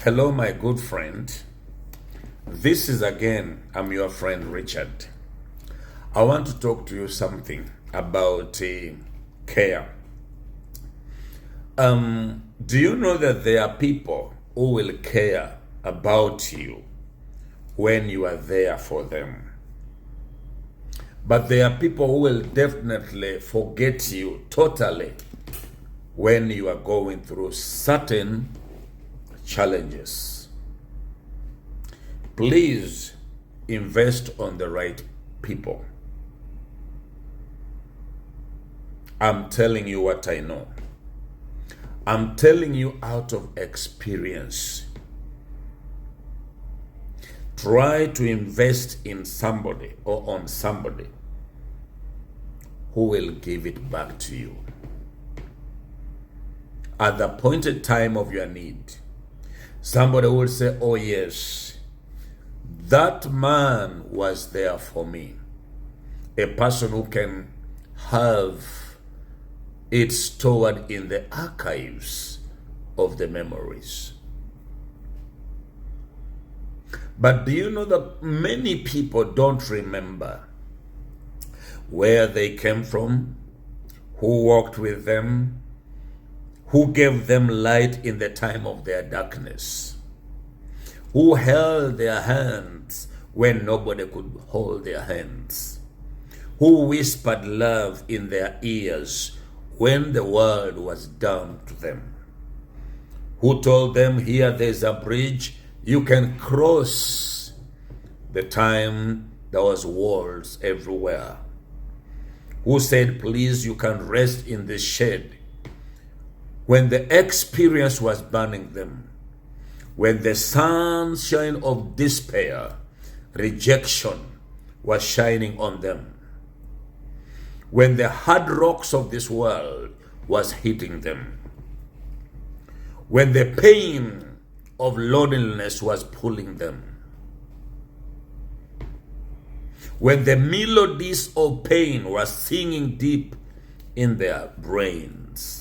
Hello, my good friend. This is again, I'm your friend Richard. I want to talk to you something about care. Do you know that there are people who will care about you when you are there for them? But there are people who will definitely forget you totally when you are going through certain challenges. Please invest on the right people. I'm telling you what I know. I'm telling you out of experience. Try to invest in somebody or on somebody who will give it back to you at the appointed time of your need. Somebody will say, oh yes, that man was there for me. A person who can have it stored in the archives of the memories. But do you know that many people don't remember where they came from, who walked with them, who gave them light in the time of their darkness, who held their hands when nobody could hold their hands, who whispered love in their ears when the world was down to them, who told them, here there's a bridge, you can cross. The time there was walls everywhere, who said, please, you can rest in the shade. When the experience was burning them, when the sunshine of despair, rejection was shining on them, when the hard rocks of this world was hitting them, when the pain of loneliness was pulling them, when the melodies of pain were singing deep in their brains,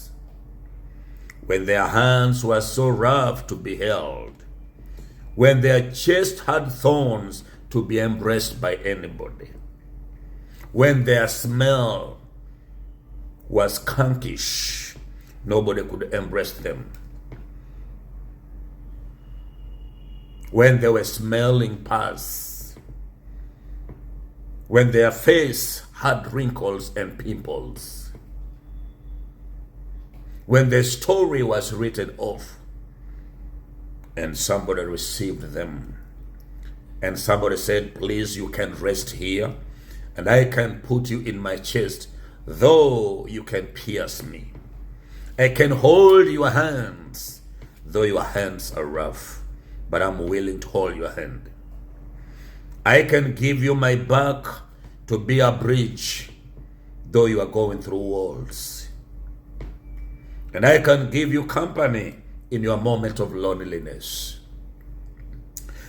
when their hands were so rough to be held, when their chest had thorns to be embraced by anybody, when their smell was skunkish, nobody could embrace them, when they were smelling pus, when their face had wrinkles and pimples, when the story was written off and somebody received them and somebody said, please, you can rest here and I can put you in my chest, though you can pierce me. I can hold your hands, though your hands are rough, but I'm willing to hold your hand. I can give you my back to be a bridge, though you are going through walls. And I can give you company in your moment of loneliness.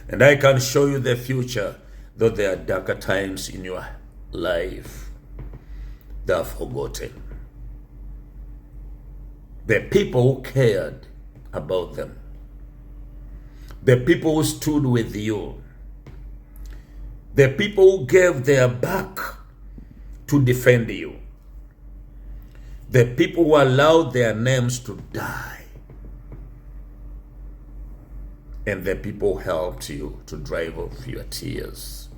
And I can show you the future, though there are darker times in your life that are forgotten. The people who cared about them, the people who stood with you, the people who gave their back to defend you, the people who allowed their names to die, and the people who helped you to drive off your tears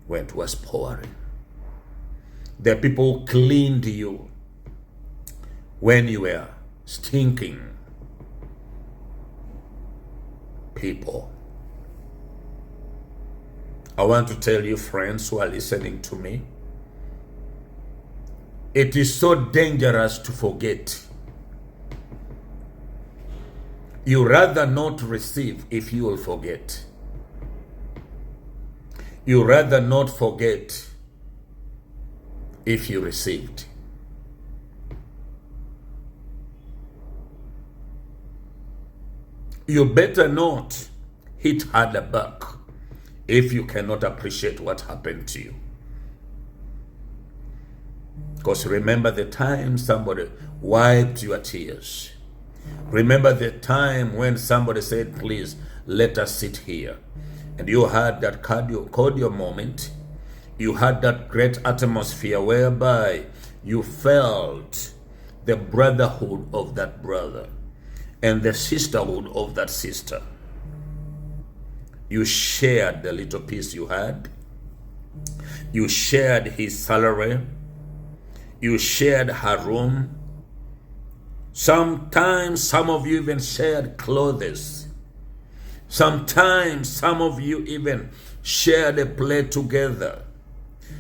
when it was pouring, the people who cleaned you when you were stinking. People, I want to tell you, friends who are listening to me, it is so dangerous to forget. You rather not receive if you will forget. You rather not forget if you received. You better not hit harder back if you cannot appreciate what happened to you. Because remember the time somebody wiped your tears. Remember the time when somebody said, please, let us sit here. And you had that cordial moment. You had that great atmosphere whereby you felt the brotherhood of that brother and the sisterhood of that sister. You shared the little piece you had. You shared his salary. You shared her room. Sometimes some of you even shared clothes. Sometimes some of you even shared a plate together.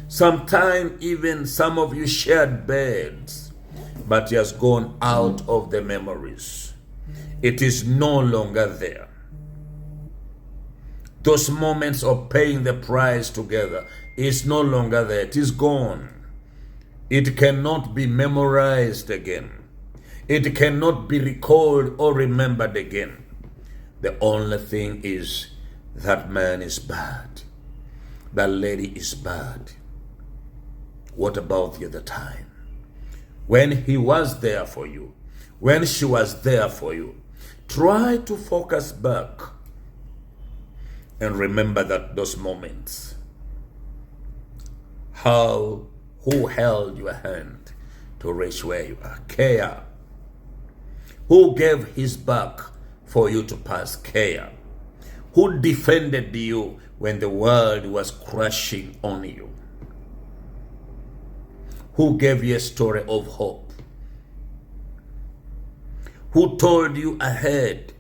Sometimes even some of you shared beds. But it has gone out of the memories. It is no longer there. Those moments of paying the price together is no longer there. It is gone. It cannot be memorized again. It cannot be recalled or remembered again. The only thing is that man is bad. That lady is bad. What about the other time? When he was there for you, when she was there for you, try to focus back and remember that those moments. Who held your hand to reach where you are? Care. Who gave his back for you to pass? Care. Who defended you when the world was crashing on you? Who gave you a story of hope? Who told you ahead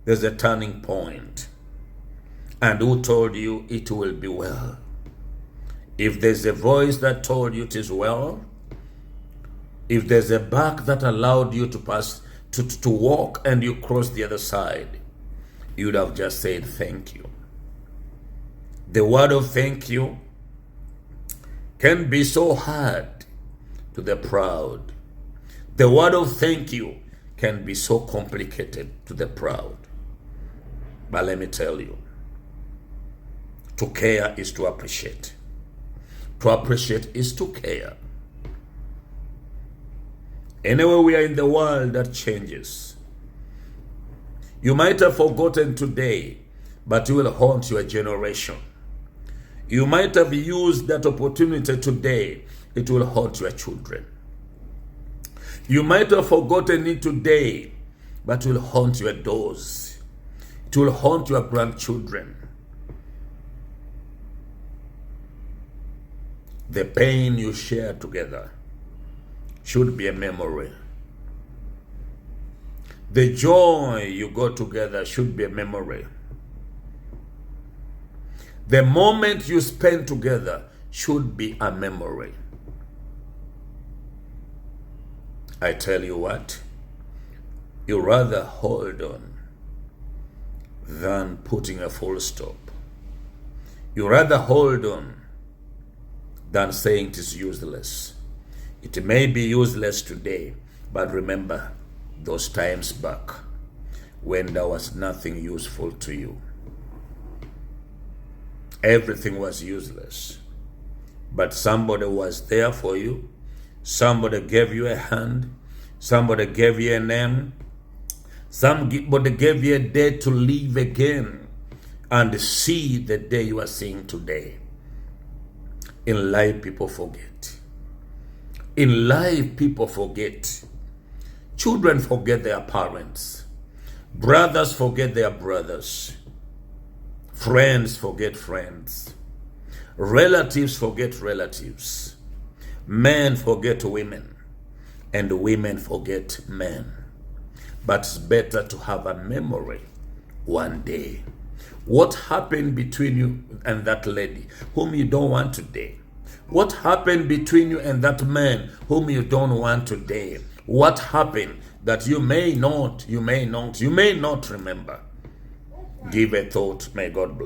there's a turning point? And who told you it will be well? If there's a voice that told you it is well, if there's a back that allowed you to pass, to walk and you cross the other side, you'd have just said thank you. The word of thank you can be so hard to the proud. The word of thank you can be so complicated to the proud. But let me tell you, to care is to appreciate. To appreciate is to care. Anywhere we are in the world, that changes. You might have forgotten today, but it will haunt your generation. You might have used that opportunity today, it will haunt your children. You might have forgotten it today, but it will haunt your daughters. It will haunt your grandchildren. The pain you share together should be a memory. The joy you go together should be a memory. The moment you spend together should be a memory. I tell you what, you rather hold on than putting a full stop. You rather hold on than saying it is useless. It may be useless today, but remember those times back when there was nothing useful to you. Everything was useless, but somebody was there for you. Somebody gave you a hand. Somebody gave you a name. Somebody gave you a day to live again and see the day you are seeing today. In life, people forget. In life, people forget. Children forget their parents. Brothers forget their brothers. Friends forget friends. Relatives forget relatives. Men forget women. And women forget men. But it's better to have a memory one day. What happened between you and that lady whom you don't want today? What happened between you and that man whom you don't want today? What happened that you may not remember? Give a thought. May God bless.